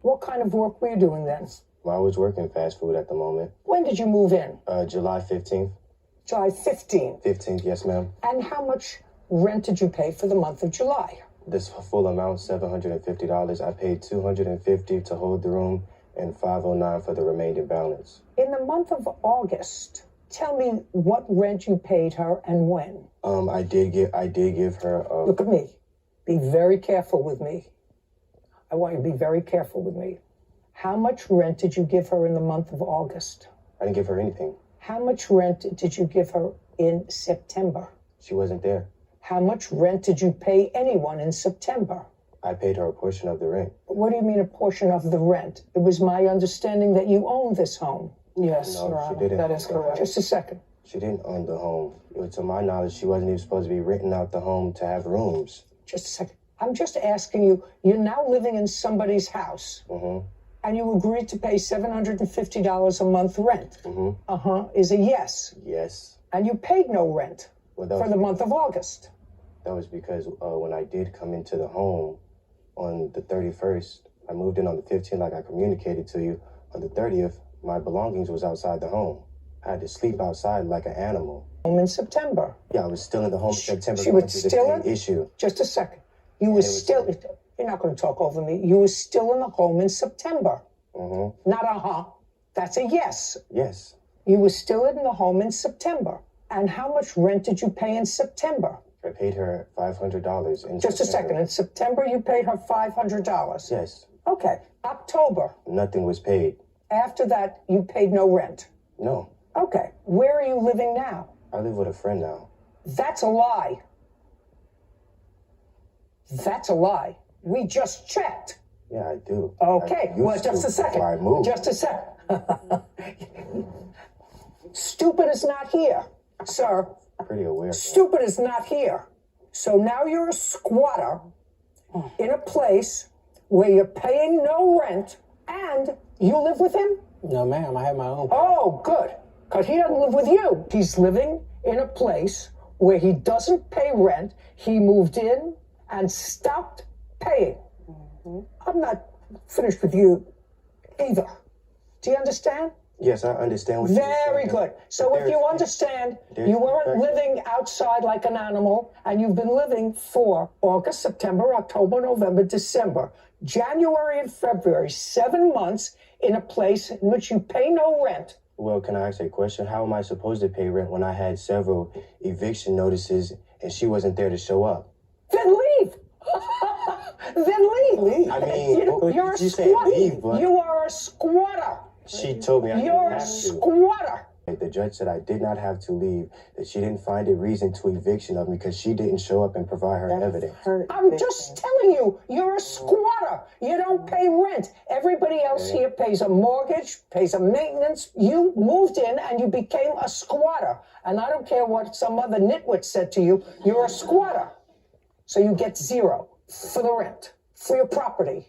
What kind of work were you doing then? Well, I was working fast food at the moment. When did you move in? July 15th. July 15th. 15th, yes, ma'am. And how much rent did you pay for the month of July? This full amount, $750. I paid $250 to hold the room and $509 for the remaining balance. In the month of August, tell me what rent you paid her and when. I did give her. Look at me. Be very careful with me. I want you to be very careful with me. How much rent did you give her in the month of August? I didn't give her anything. How much rent did you give her in September? She wasn't there. How much rent did you pay anyone in September? I paid her a portion of the rent. What do you mean a portion of the rent? It was my understanding that you owned this home. Yes, No, Your she Honor, didn't. that is correct. Just a second. She didn't own the home. To my knowledge, she wasn't even supposed to be renting out the home to have rooms. Just a second. I'm just asking you, you're now living in somebody's house. Mm-hmm. And you agreed to pay $750 a month rent. Mm-hmm. Is a yes. Yes. And you paid no rent for the month of August. That was because when I did come into the home on the 31st, I moved in on the 15th like I communicated to you. On the 30th, my belongings was outside the home. I had to sleep outside like an animal. Home in September. Yeah, I was still in the home in September. She was still in? Issue. Just a second. You were still, you're not going to talk over me. You were still in the home in September. Mm-hmm. Not That's a yes. Yes. You were still in the home in September. And how much rent did you pay in September? I paid her $500 in Just a second. In September, you paid her $500. Yes. Okay. October. Nothing was paid. After that, you paid no rent. No. Okay. Where are you living now? I live with a friend now. That's a lie. That's a lie. We just checked. Yeah, I do. Okay. Well, just a second. I moved. Just a second. Stupid is not here, sir. Pretty aware. Stupid is not here. So now you're a squatter in a place where you're paying no rent and you live with him? No, ma'am, I have my own. Oh, good. Because he doesn't live with you. He's living in a place where he doesn't pay rent. He moved in and stopped paying. I'm not finished with you either. Do you understand? Yes, I understand what you're saying. Very good. So if you understand, you weren't living outside like an animal, and you've been living for August, September, October, November, December, January and February, 7 months in a place in which you pay no rent. Well, can I ask a question? How am I supposed to pay rent when I had several eviction notices and she wasn't there to show up? Then leave. Then leave. I mean, you're a you said squatter. leave, but You are a squatter. she told me I You're didn't a have to. squatter. The judge said I did not have to leave, that she didn't find a reason to eviction of me because she didn't show up and provide her evidence. I'm just telling you, you're a squatter. You don't pay rent. Everybody else here pays a mortgage, pays a maintenance. You moved in and you became a squatter. And I don't care what some other nitwit said to you, you're a squatter. So you get zero for the rent, for your property.